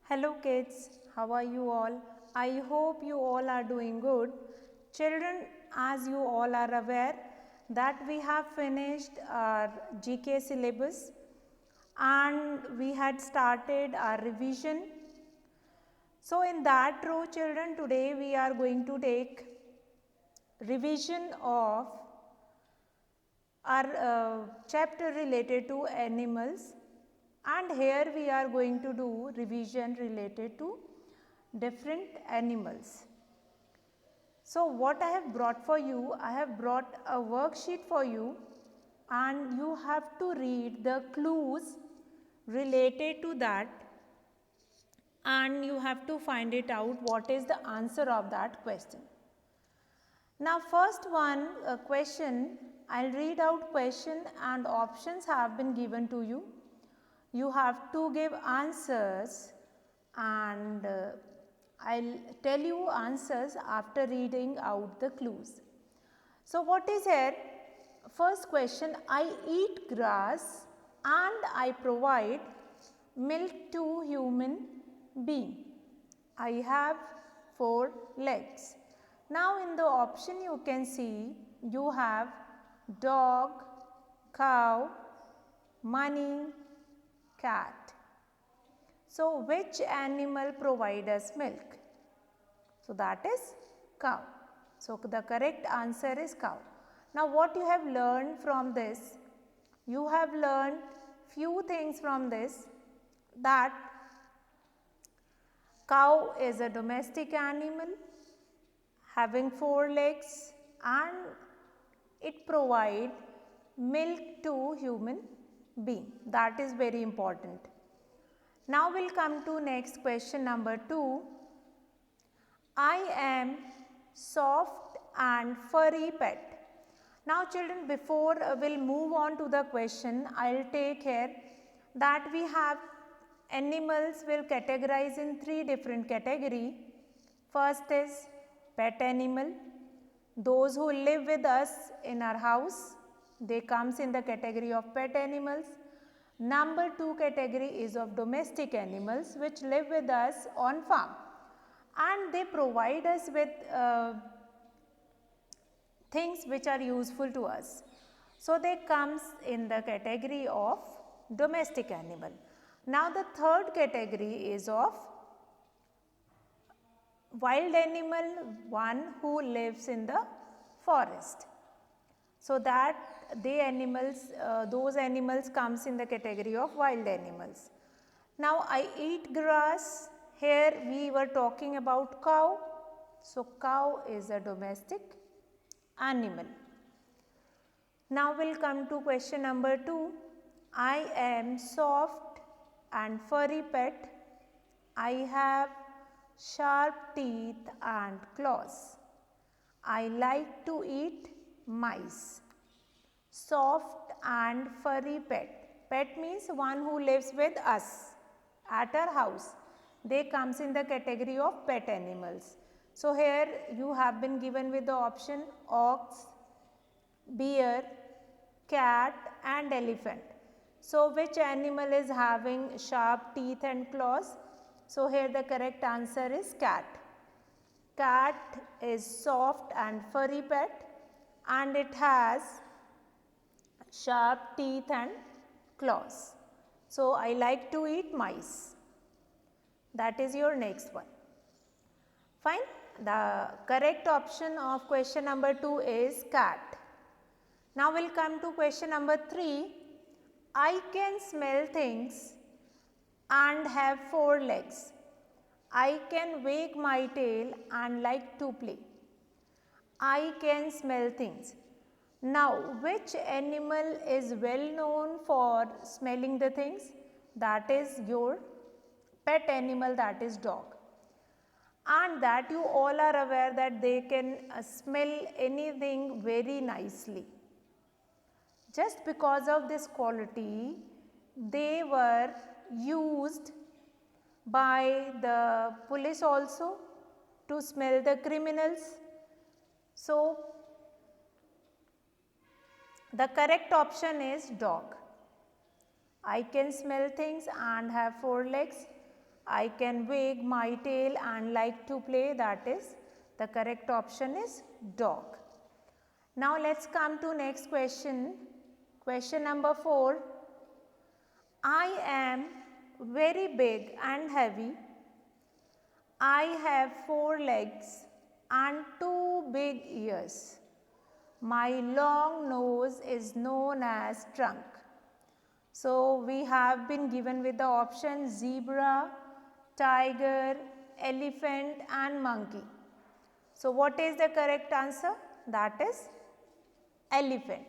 Hello kids, how are you all? I hope you all are doing good. Children, as you all are aware that we have finished our GK syllabus and we had started our revision. So in that row children, today we are going to take revision of our chapter related to animals, and here we are going to do revision related to different animals. So what I have brought for you, I have brought a worksheet for you and you have to read the clues related to that and you have to find it out what is the answer of that question. Now first one question, I will read out question and options have been given to you. You have to give answers and I will tell you answers after reading out the clues. So what is here? First question, I eat grass and I provide milk to human being. I have 4 legs. Now in the option you can see you have dog, cow, money, cat. So which animal provides us milk? So that is cow. So the correct answer is cow. Now what you have learned from this? You have learned few things from this, that cow is a domestic animal having 4 legs and it provides milk to human being. That is very important. Now we will come to next question number 2. I am soft and furry pet. Now children, before we will move on to the question, I will take here that we have animals will categorize in 3 different category. First is pet animal. Those who live with us in our house, they comes in the category of pet animals. Number 2 category is of domestic animals which live with us on farm and they provide us with things which are useful to us. So they comes in the category of domestic animal. Now the third category is of wild animal, one who lives in the forest. So that those animals comes in the category of wild animals. Now I eat grass. Here we were talking about cow. So cow is a domestic animal. Now we'll come to question number 2. I am soft and furry pet. I have sharp teeth and claws. I like to eat mice. Soft and furry pet. Pet means one who lives with us at our house. They comes in the category of pet animals. So here you have been given with the option ox, bear, cat and elephant. So which animal is having sharp teeth and claws? So here the correct answer is cat. Cat is soft and furry pet and it has sharp teeth and claws. So I like to eat mice. That is your next one. Fine. The correct option of question number 2 is cat. Now we will come to question number 3. I can smell things and have 4 legs. I can wag my tail and like to play. I can smell things. Now, which animal is well known for smelling the things? That is your pet animal, that is dog. And that you all are aware that they can smell anything very nicely. Just because of this quality, they were used by the police also to smell the criminals. So the correct option is dog. I can smell things and have 4 legs I can wag my tail and like to play. That is the correct option is dog. Now let's come to next question. Question number 4. I am very big and heavy. I have 4 legs and 2 big ears. My long nose is known as trunk. So we have been given with the option zebra, tiger, elephant and monkey. So what is the correct answer? That is elephant.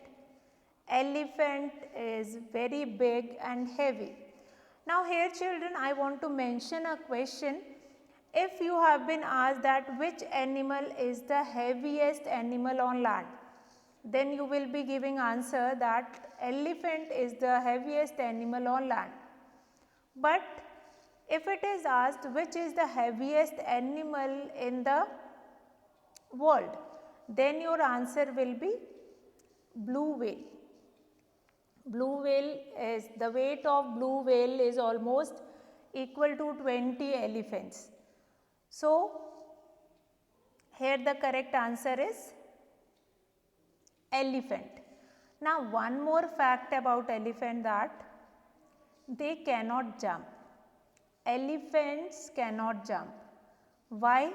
Elephant is very big and heavy. Now here children, I want to mention a question. If you have been asked that which animal is the heaviest animal on land, then you will be giving answer that elephant is the heaviest animal on land. But if it is asked which is the heaviest animal in the world, then your answer will be blue whale. Blue whale is, the weight of blue whale is almost equal to 20 elephants. So here the correct answer is elephant. Now one more fact about elephant, that they cannot jump. Elephants cannot jump. Why?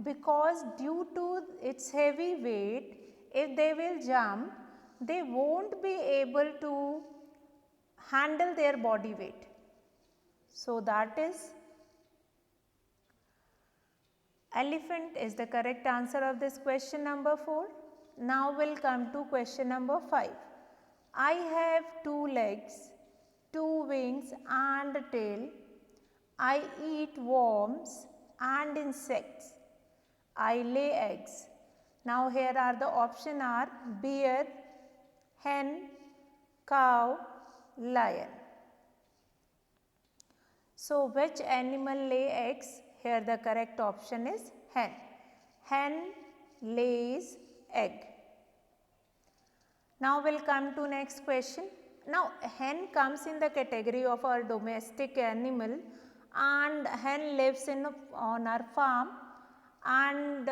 Because due to its heavy weight, if they will jump, they won't be able to handle their body weight. So that is elephant is the correct answer of this question number 4. Now we'll come to question number 5. I have 2 legs, 2 wings and a tail. I eat worms and insects. I lay eggs. Now here are the options are bear, hen, cow, lion. So which animal lay eggs? Here the correct option is hen. Hen lays egg. Now we'll come to next question. Now hen comes in the category of our domestic animal, and hen lives on our farm, and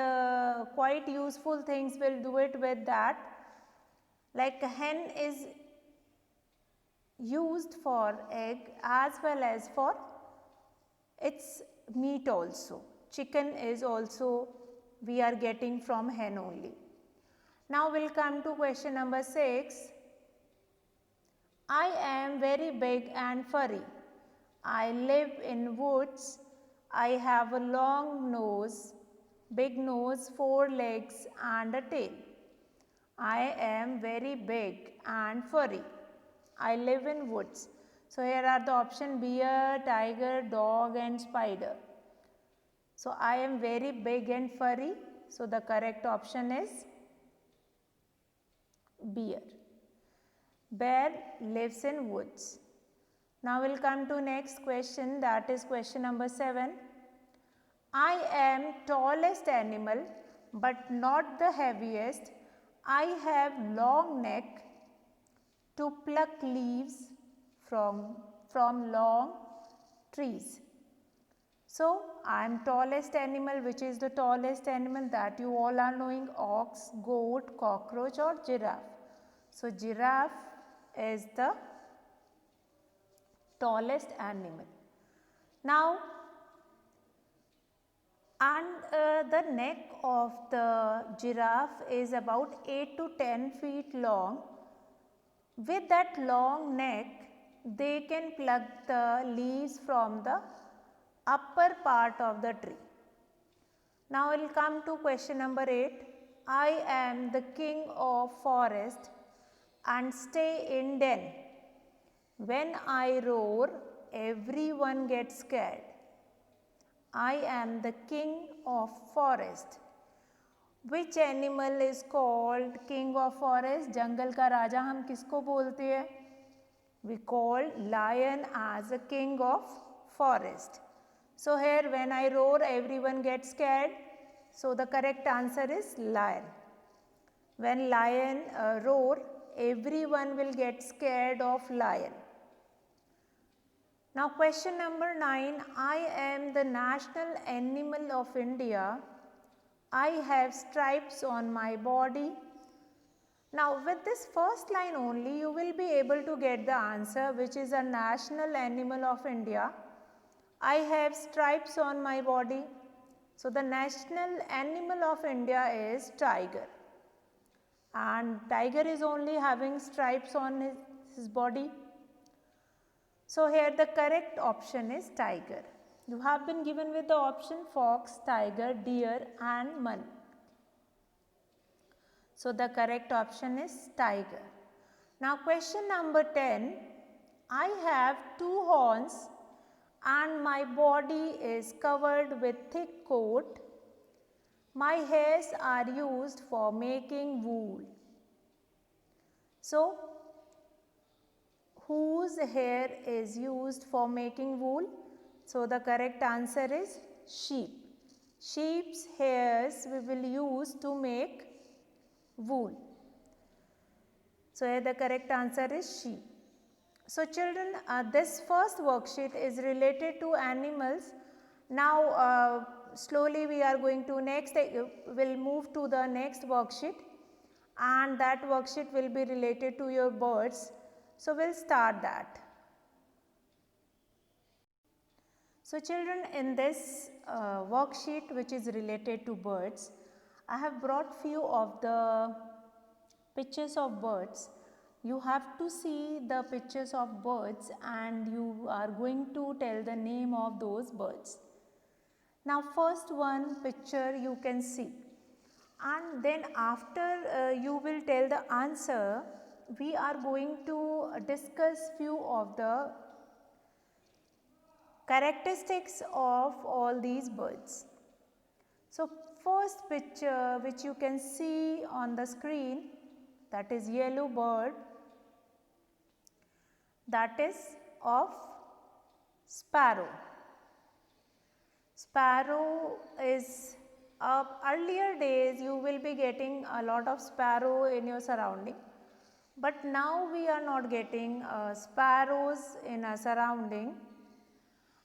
quite useful things will do it with that. Like hen is used for egg as well as for its meat also. Chicken is also we are getting from hen only. Now we'll come to question number 6. I am very big and furry. I live in woods. I have a long nose, big nose, 4 legs and a tail. I am very big and furry. I live in woods. So here are the options bear, tiger, dog and spider. So I am very big and furry. So the correct option is bear. Bear lives in woods. Now we'll come to next question, that is question number 7. I am tallest animal but not the heaviest. I have long neck to pluck leaves from long trees. So I am tallest animal. Which is the tallest animal? That you all are knowing: ox, goat, cockroach or giraffe. So giraffe is the tallest animal. Now, and the neck of the giraffe is about 8 to 10 feet long. With that long neck, they can pluck the leaves from the upper part of the tree. Now we will come to question number 8. I am the king of forest and stay in den. When I roar, everyone gets scared. I am the king of forest. Which animal is called king of forest? जंगल का राजा हम किसको बोलते हैं? We call lion as a king of forest. So here when I roar, everyone gets scared. So the correct answer is lion. When lion roar, everyone will get scared of lion. Now question number 9, I am the national animal of India. I have stripes on my body. Now with this first line only you will be able to get the answer, which is a national animal of India. I have stripes on my body. So the national animal of India is tiger, and tiger is only having stripes on his body. So here the correct option is tiger. You have been given with the option fox, tiger, deer and mul. So the correct option is tiger. Now question number 10, I have two horns and my body is covered with thick coat. My hairs are used for making wool. So whose hair is used for making wool? So the correct answer is sheep. Sheep's hairs we will use to make wool. So here the correct answer is sheep. So children, this first worksheet is related to animals. Now slowly we are going to will move to the next worksheet, and that worksheet will be related to your birds. So we'll start that. So children, in this worksheet which is related to birds, I have brought few of the pictures of birds. You have to see the pictures of birds and you are going to tell the name of those birds. Now first one picture you can see, and then after you will tell the answer, we are going to discuss few of the characteristics of all these birds. So first picture which you can see on the screen, that is yellow bird, that is of sparrow. Sparrow is earlier days you will be getting a lot of sparrow in your surrounding, but now we are not getting sparrows in our surrounding,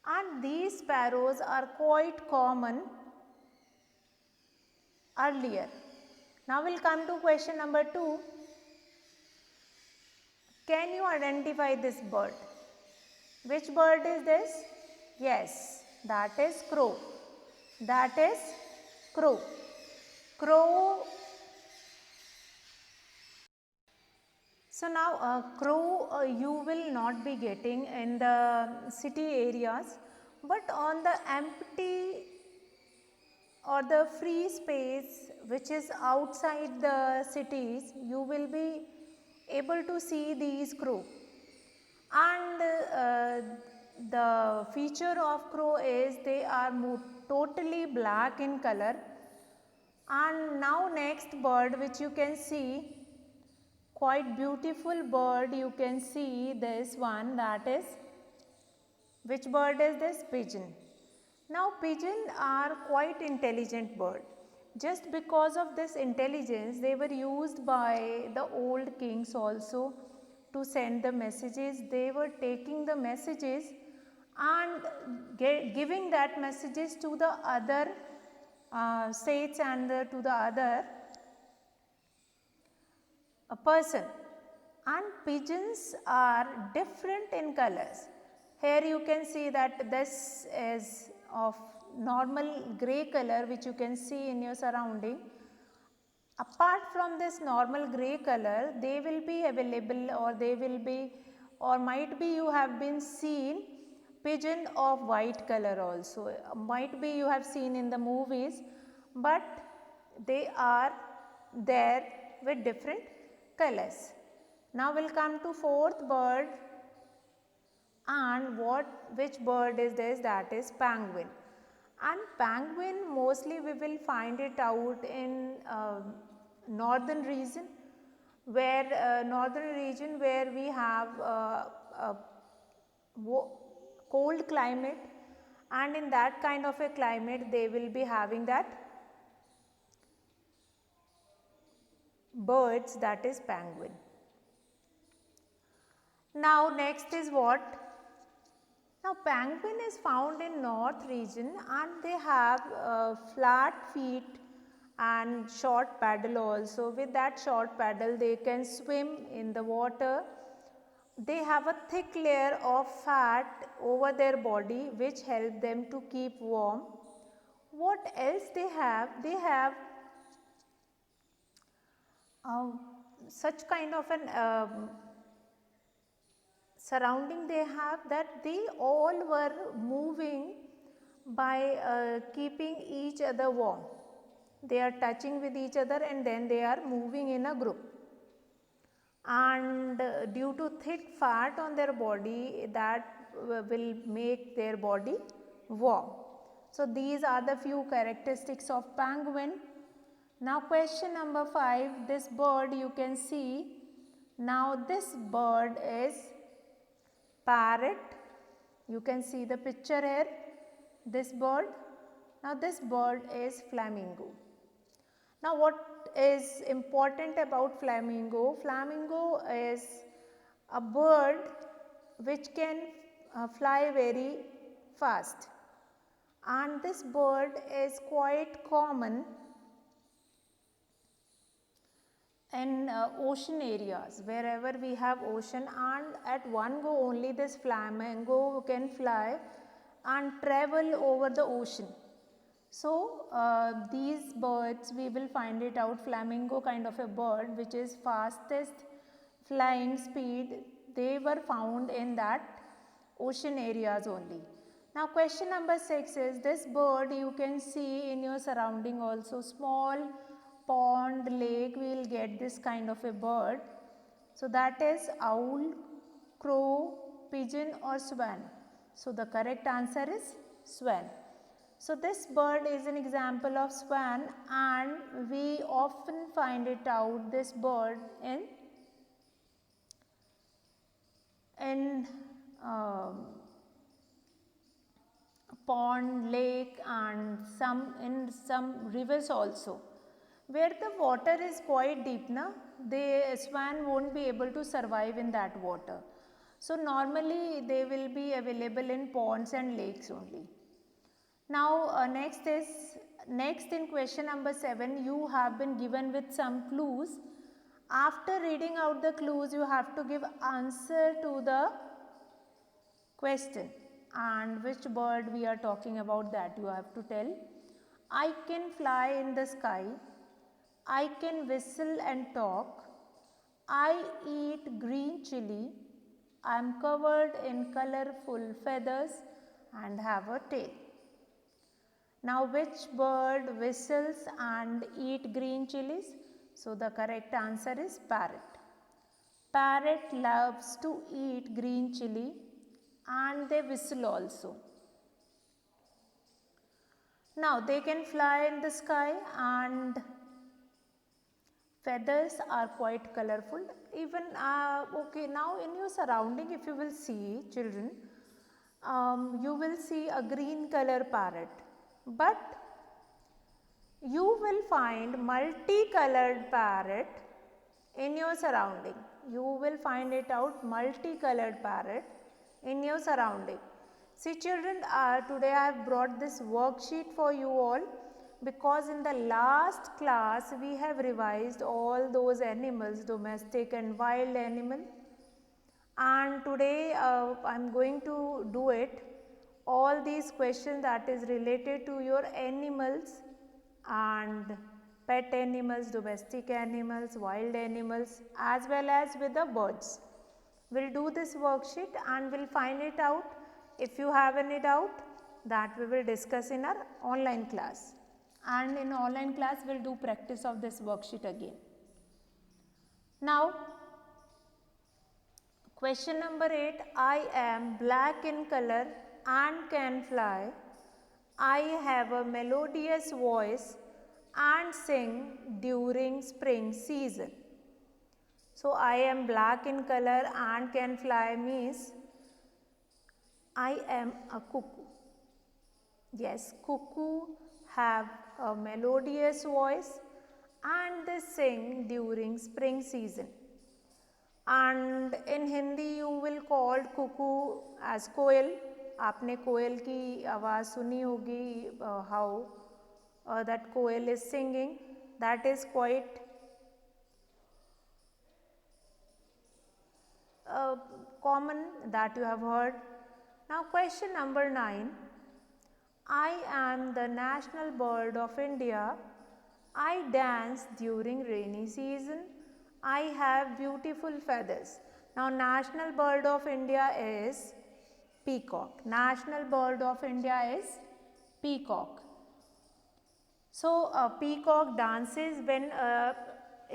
and these sparrows are quite common earlier. Now we will come to question number 2. Can you identify this bird? Which bird is this? Yes, that is crow. That is crow. Crow. So now crow you will not be getting in the city areas, but on the empty or the free space which is outside the cities, you will be able to see these crow. And the feature of crow is they are totally black in color. And now next bird which you can see, quite beautiful bird, you can see this one, that is, which bird is this? Pigeon. Now pigeon are quite intelligent bird. Just because of this intelligence, they were used by the old kings also to send the messages. They were taking the messages and giving that messages to the other states and to the other person. And pigeons are different in colors. Here you can see that this is of normal grey color which you can see in your surrounding. Apart from this normal grey color, they will be available, or they will be, or might be you have been seen pigeon of white color also. Might be you have seen in the movies, but they are there with different colors. Now we will come to fourth bird, and which bird is this? That is penguin. And penguin mostly we will find it out in northern region, where we have a cold climate, and in that kind of a climate they will be having that birds, that is penguin. Now next is what? Now penguin is found in north region and they have flat feet and short paddle also. With that short paddle they can swim in the water. They have a thick layer of fat over their body which help them to keep warm. What else they have? They have such kind of an surrounding they have that they all were moving by keeping each other warm. They are touching with each other and then they are moving in a group. And due to thick fat on their body, that will make their body warm. So these are the few characteristics of penguin. Now question number 5, this bird you can see. Now this bird is parrot. You can see the picture here, this bird. Now this bird is flamingo. Now what is important about flamingo? Flamingo is a bird which can fly very fast, and this bird is quite common in ocean areas. Wherever we have ocean, and at one go only this flamingo can fly and travel over the ocean. So these birds we will find it out, flamingo kind of a bird which is fastest flying speed, they were found in that ocean areas only. Now question number 6 is, this bird you can see in your surrounding also, small pond, lake, we will get this kind of a bird. So that is owl, crow, pigeon or swan. So the correct answer is swan. So this bird is an example of swan, and we often find it out, this bird in pond, lake and in some rivers also. Where the water is quite deep, the swan won't be able to survive in that water. So normally they will be available in ponds and lakes only. Now next in question number 7, you have been given with some clues. After reading out the clues, you have to give answer to the question, and which bird we are talking about, that you have to tell. I can fly in the sky, I can whistle and talk, I eat green chili, I am covered in colorful feathers and have a tail. Now which bird whistles and eat green chilies? So the correct answer is parrot. Parrot loves to eat green chili and they whistle also. Now they can fly in the sky and feathers are quite colorful. Even okay, now in your surrounding if you will see, children, you will see a green color parrot, but you will find multicolored parrot in your surrounding. You will find it out, multicolored parrot in your surrounding. See children, today I have brought this worksheet for you all, because in the last class we have revised all those animals, domestic and wild animal, and today I am going to do it, all these questions that is related to your animals and pet animals, domestic animals, wild animals, as well as with the birds. We will do this worksheet and we will find it out. If you have any doubt, that we will discuss in our online class, and in online class we will do practice of this worksheet again. Now question number 8, I am black in color and can fly, I have a melodious voice and sing during spring season. So I am black in color and can fly means I am a cuckoo. Yes, cuckoo have a melodious voice and they sing during spring season. And in Hindi you will call cuckoo as koel, आपने कोयल की आवाज़ सुनी होगी, how that koel is singing, that is quite common, that you have heard. Now question number 9. I am the national bird of India. I dance during rainy season. I have beautiful feathers. Now national bird of India is peacock. National bird of India is peacock. So peacock dances when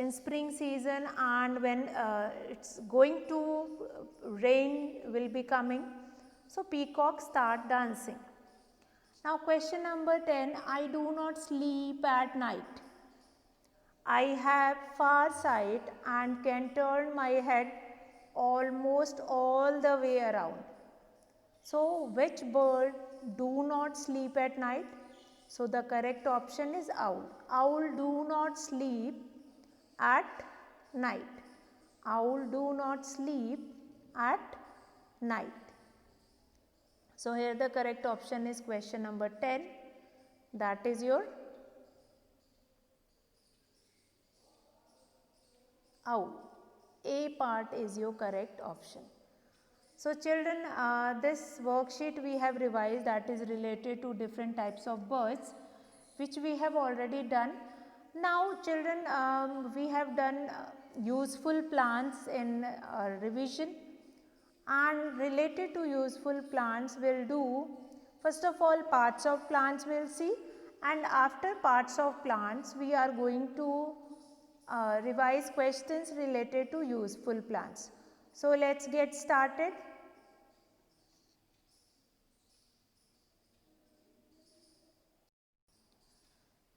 in spring season, and when it's going to rain will be coming. So peacock start dancing. Now question number 10. I do not sleep at night. I have far sight and can turn my head almost all the way around. So which bird do not sleep at night? So the correct option is owl. Owl do not sleep at night. Owl do not sleep at night. So here the correct option is question number 10. That is your owl. A part is your correct option. So children, this worksheet we have revised, that is related to different types of birds, which we have already done. Now children, we have done useful plants in revision, and related to useful plants we will do, first of all parts of plants we will see, and after parts of plants we are going to revise questions related to useful plants. So let's get started.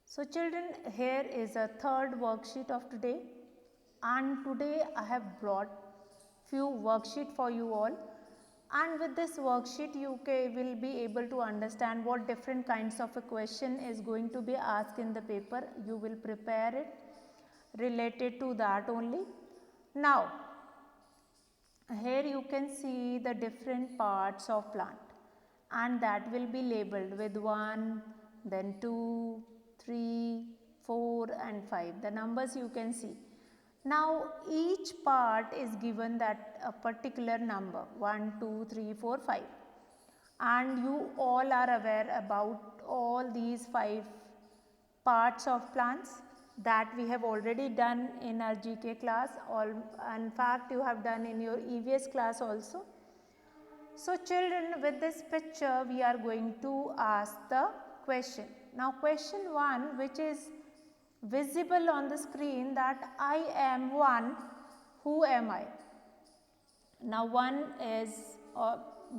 So children, here is a third worksheet of today, and today I have brought few worksheet for you all, and with this worksheet you will be able to understand what different kinds of a question is going to be asked in the paper. You will prepare it related to that only. Now here you can see the different parts of plant, and that will be labeled with 1, then 2, 3, 4 and 5. The numbers you can see. Now each part is given that a particular number 1, 2, 3, 4, 5, and you all are aware about all these 5 parts of plants that we have already done in our GK class. In fact you have done in your EVS class also. So children, with this picture we are going to ask the question. Now question 1, which is visible on the screen, that I am one, who am I? Now 1 is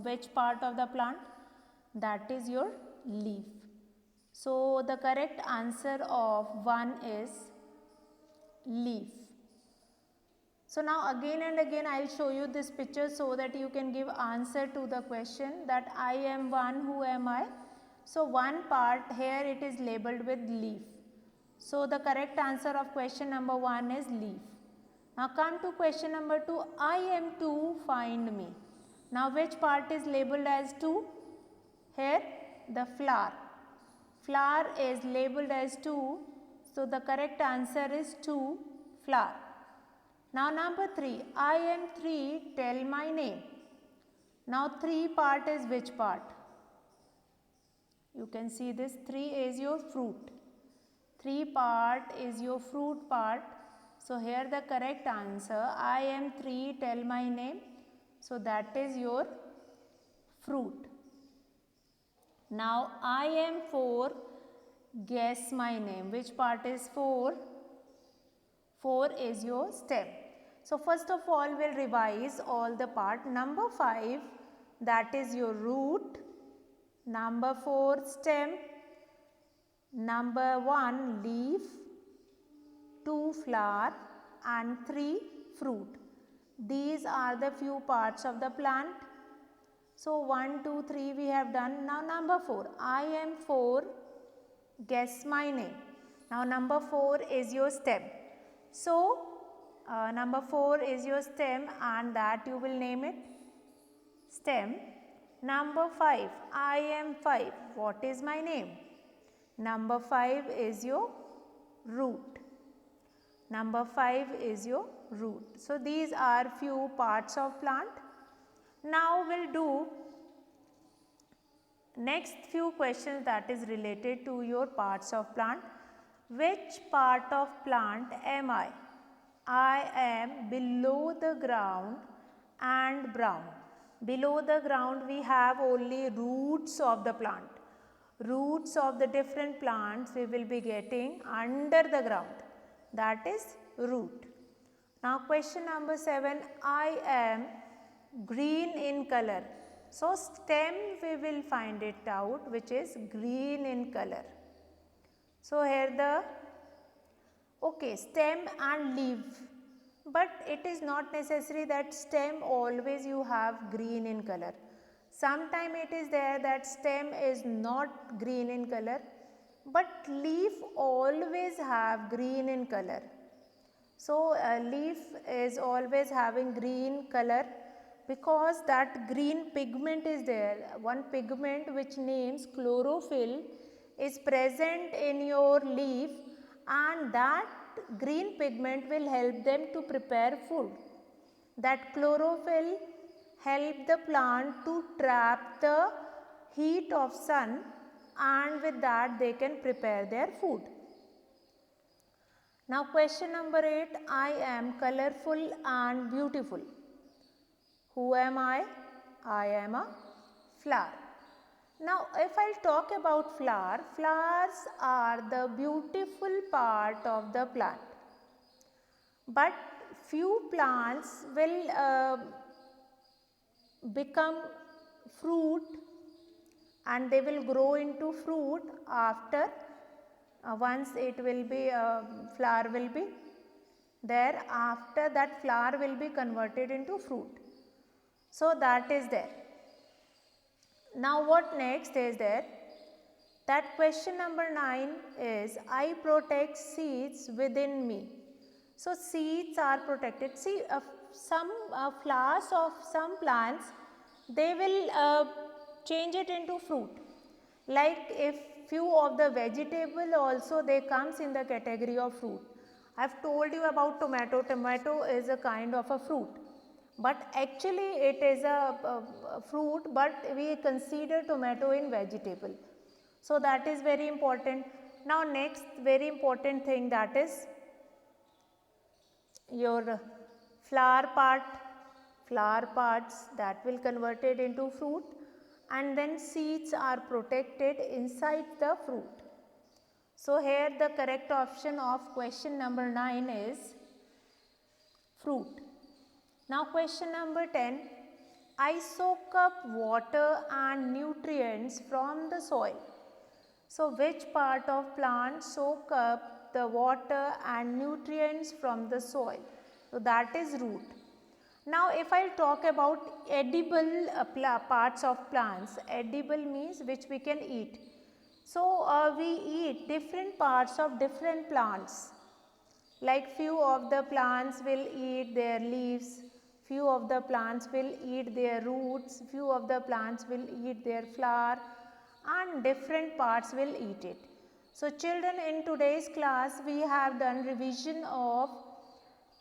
which part of the plant? That is your leaf. So the correct answer of 1 is leaf. So now again and again I will show you this picture so that you can give answer to the question that I am one, who am I? So one part here it is labeled with leaf. So the correct answer of question number 1 is leaf. Now come to question number 2, I am 2, find me. Now which part is labeled as 2? Here the flower. Flower is labeled as 2, so the correct answer is 2, flower. Now number 3, I am 3, tell my name. Now 3 part is which part? You can see this 3 is your fruit. 3 part is your fruit part. So here the correct answer, I am 3, tell my name. So that is your fruit. Now I am 4, guess my name. Which part is 4? 4 is your stem. So first of all we will revise all the part. Number 5, that is your root. Number 4, stem. Number 1, leaf. 2, flower, and 3, fruit. These are the few parts of the plant. So 1, 2, 3 we have done. Now number 4, I am 4, guess my name. Now number 4 is your stem. So number 4 is your stem, and that you will name it stem. Number 5, I am 5. What is my name? Number 5 is your root. Number 5 is your root. So these are few parts of plant. Now we'll do next few questions that is related to your parts of plant. Which part of plant am I? I am below the ground and brown. Below the ground we have only roots of the plant. Roots of the different plants we will be getting under the ground. That is root. Now question number 7, I am green in color. So stem we will find it out, which is green in color. So here the stem and leaf, but it is not necessary that stem always you have green in color. Sometime it is there that stem is not green in color, but leaf always have green in color. So leaf is always having green color because that green pigment is there. One pigment which names chlorophyll is present in your leaf, and that green pigment will help them to prepare food. That chlorophyll help the plant to trap the heat of sun, and with that they can prepare their food. Now question number 8, I am colorful and beautiful. Who am I? I am a flower. Now if I talk about flower, flowers are the beautiful part of the plant. But few plants will become fruit, and they will grow into fruit after once it will be flower will be there, after that flower will be converted into fruit. So that is there. Now what next is there? That question number 9 is, I protect seeds within me. So seeds are protected. See, some flowers of some plants, they will change it into fruit. Like if few of the vegetable also they comes in the category of fruit. I have told you about tomato. Tomato is a kind of a fruit, but actually it is a fruit, but we consider tomato in vegetable. So that is very important. Now next very important thing, that is your flower parts that will converted into fruit, and then seeds are protected inside the fruit. So here the correct option of question number 9 is fruit. Now question number 10, I soak up water and nutrients from the soil. So which part of plant soak up the water and nutrients from the soil? So that is root. Now if I talk about edible parts of plants, edible means which we can eat. So we eat different parts of different plants. Like few of the plants will eat their leaves, few of the plants will eat their roots, few of the plants will eat their flower, and different parts will eat it. So children, in today's class we have done revision of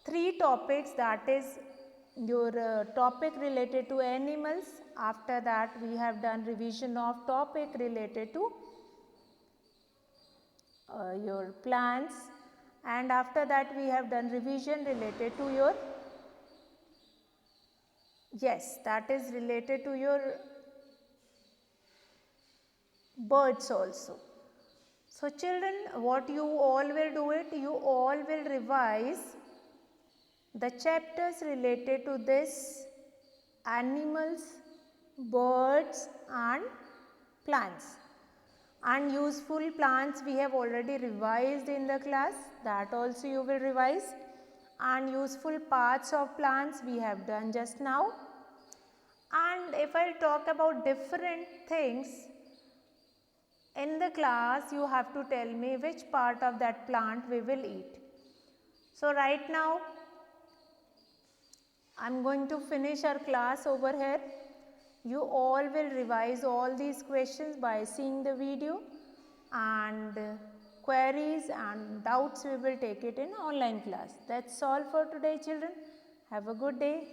3 topics, that is your topic related to animals. After that we have done revision of topic related to your plants, and after that we have done revision related to your, yes, that is related to your birds also. So children, what you all will do it, you all will revise the chapters related to this animals, birds and plants. And useful plants we have already revised in the class, that also you will revise. And useful parts of plants we have done just now. And if I talk about different things in the class, you have to tell me which part of that plant we will eat. So right now I am going to finish our class over here. You all will revise all these questions by seeing the video, and queries and doubts we will take it in online class. That's all for today, children. Have a good day.